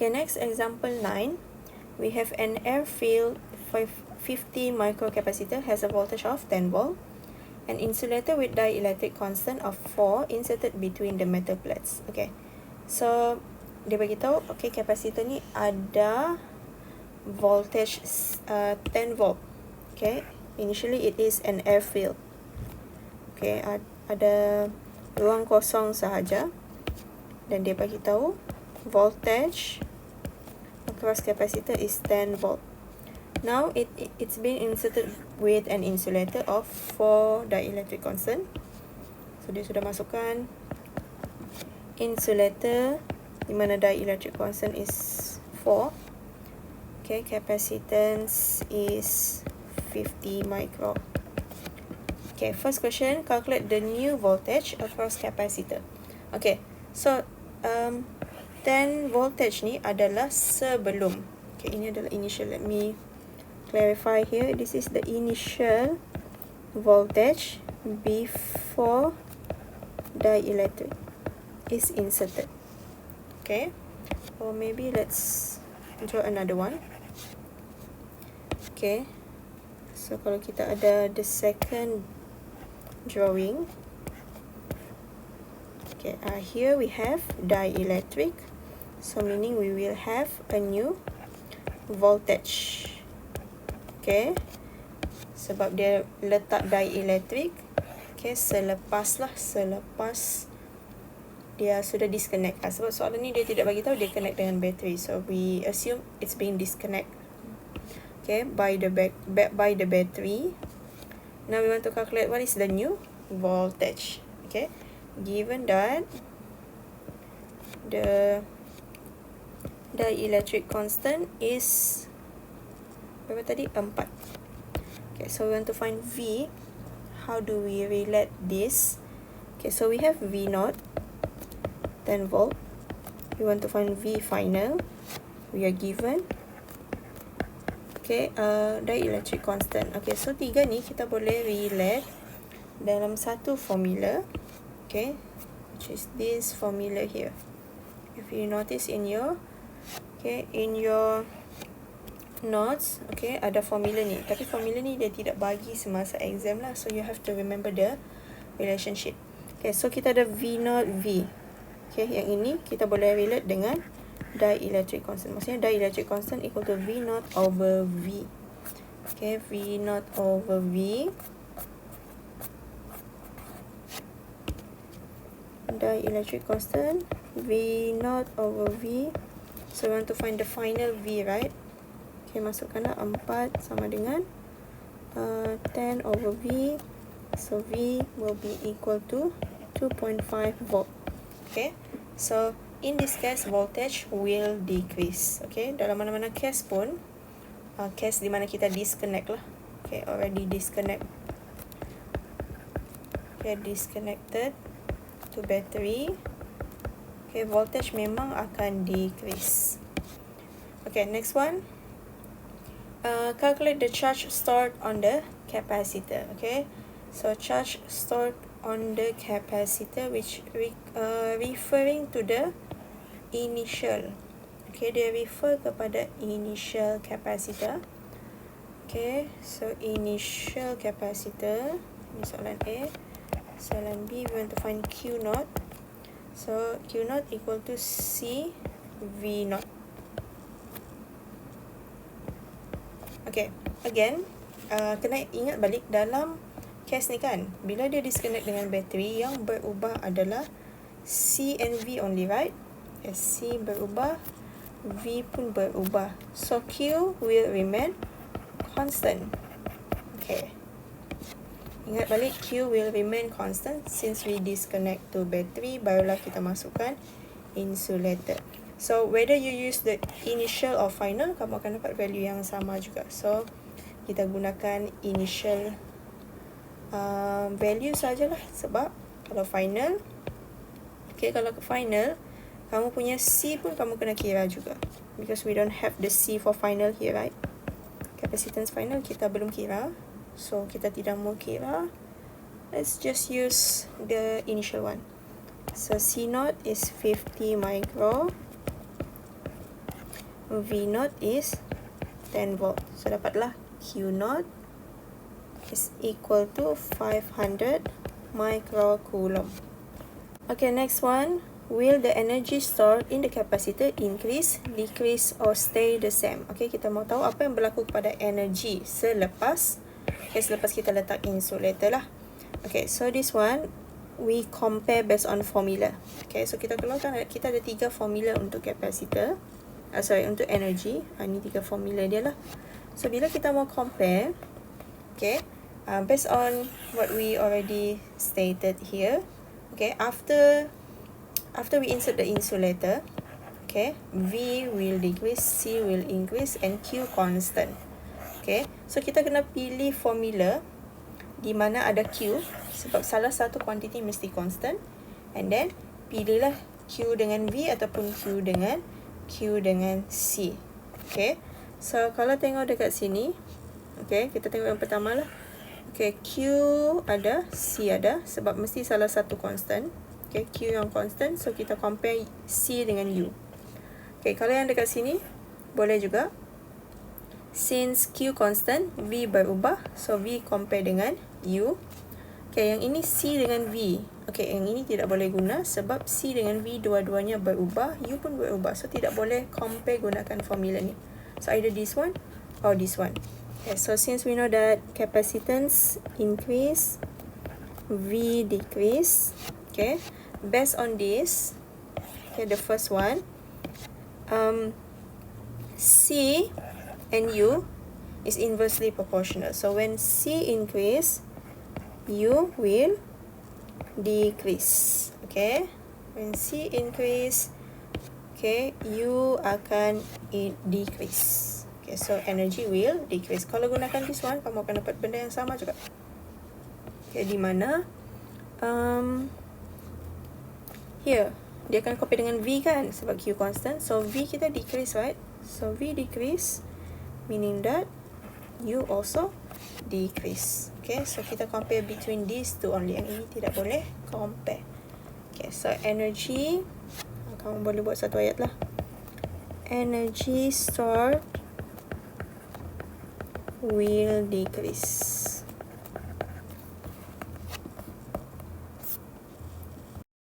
Okay, next example 9. We have an air-filled 50 microcapacitor has a voltage of 10 volt. An insulator with dielectric constant of 4 inserted between the metal plates. Okay, so dia beritahu, okay, capacitor ni ada voltage 10 volt. Okay, initially it is an air-filled. Okay, ada ruang kosong sahaja. Dan dia beritahu voltage across capacitor is 10 volt. Now it's been inserted with an insulator of 4 dielectric constant. So dia sudah masukkan insulator di mana dielectric constant is 4. Okay, capacitance is 50 micro. Okay, first question, calculate the new voltage across capacitor. Okay, so 10 voltage ni adalah sebelum. Okay, ini adalah initial. Let me clarify here. This is the initial voltage before dielectric is inserted. Okay, or maybe let's draw another one. Okay, so kalau kita ada the second drawing. Okay, here we have dielectric, so meaning we will have a new voltage. Okay, sebab dia letak dielectric. Okay, selepas dia sudah disconnect. Sebab soalan ni dia tidak bagi tahu dia connect dengan battery, so we assume it's being disconnect. Okay, by the battery. Now we want to calculate what is the new voltage. Okay, given that the dielectric constant is berapa tadi? 4. Okay, so we want to find V. How do we relate this? Okay, so we have V naught, 10 volt. We want to find V final. We are given, okay, dielectric constant. Okay, so 3 ni kita boleh relate dalam satu formula. Okay, which is this formula here. If you notice in your notes, okay, ada formula ni. Tapi formula ni dia tidak bagi semasa exam lah. So you have to remember the relationship. Okay, so kita ada V naught V. Okay, yang ini kita boleh relate dengan dielectric constant. Maksudnya dielectric constant equal to V naught over V. Okay, V naught over V. Dielectric constant V naught over V. So we want to find the final V, right? Okay, masukkanlah 4 sama dengan 10 over V. So V will be equal to 2.5 volt. Okay, so in this case voltage will decrease. Okay, dalam mana-mana case pun, case di mana kita disconnect lah. Okay, already disconnect. Okay, disconnected to battery. Okay, voltage memang akan decrease. Okay, next one. Calculate the charge stored on the capacitor. Okay, so charge stored on the capacitor, which referring to the initial. Okay, they refer kepada initial capacitor. Okay, so initial capacitor. Ini soalan A. Soalan B, we want to find Q naught. So Q naught equal to C V naught. Okay, again, kena ingat balik dalam case ni kan, bila dia disconnect dengan battery, yang berubah adalah C and V only, right? Yes, C berubah, V pun berubah. So Q will remain constant. Okay, ingat balik, Q will remain constant since we disconnect to battery, barulah kita masukkan insulator. So whether you use the initial or final, kamu akan dapat value yang sama juga. So kita gunakan initial value sajalah, sebab kalau final, okay, kalau ke final, kamu punya C pun kamu kena kira juga, because we don't have the C for final here, right? Capacitance final kita belum kira, so kita tidak mau kira. Let's just use the initial one. So C naught is 50 micro. V0 is 10 volt. So dapatlah Q0 is equal to 500 microcoulomb. Okay, next one. Will the energy stored in the capacitor increase, decrease or stay the same? Okay, kita mau tahu apa yang berlaku kepada energy selepas kita letak insulator lah. Okay, so this one we compare based on formula. Okay, so kita keluarkan, kita ada 3 formula untuk capacitor. Untuk energy. Ini 3 formula dia lah. So bila kita mau compare, okay, based on what we already stated here, okay, after we insert the insulator, okay, V will decrease, C will increase and Q constant. Okay, so kita kena pilih formula di mana ada Q, sebab salah satu quantity mesti constant, and then pilihlah Q dengan V ataupun Q dengan C. Okay, so kalau tengok dekat sini, okay, kita tengok yang pertama lah. Okay, Q ada, C ada, sebab mesti salah satu constant. Okay, Q yang constant, so kita compare C dengan U. Okay, kalau yang dekat sini, boleh juga. Since Q constant, V berubah, so V compare dengan U. Okay, yang ini C dengan V. Okay, yang ini tidak boleh guna sebab C dengan V dua-duanya berubah, U pun berubah. So, tidak boleh compare gunakan formula ni. So, either this one or this one. Okay, so since we know that capacitance increase, V decrease. Okay, based on this, okay, the first one, C and U is inversely proportional. So when C increase, U will decrease. Okay, when C increase, okay, U akan decrease. Okay, so energy will decrease. Kalau gunakan this one, kamu akan dapat benda yang sama juga. Okay, di mana here dia akan compare dengan V kan, sebab Q constant. So V kita decrease, right? So V decrease, meaning that U also decrease. Okay, so kita compare between these two only. Yang ini tidak boleh compare. Okay, so energy, kamu boleh buat satu ayat lah. Energy stored will decrease.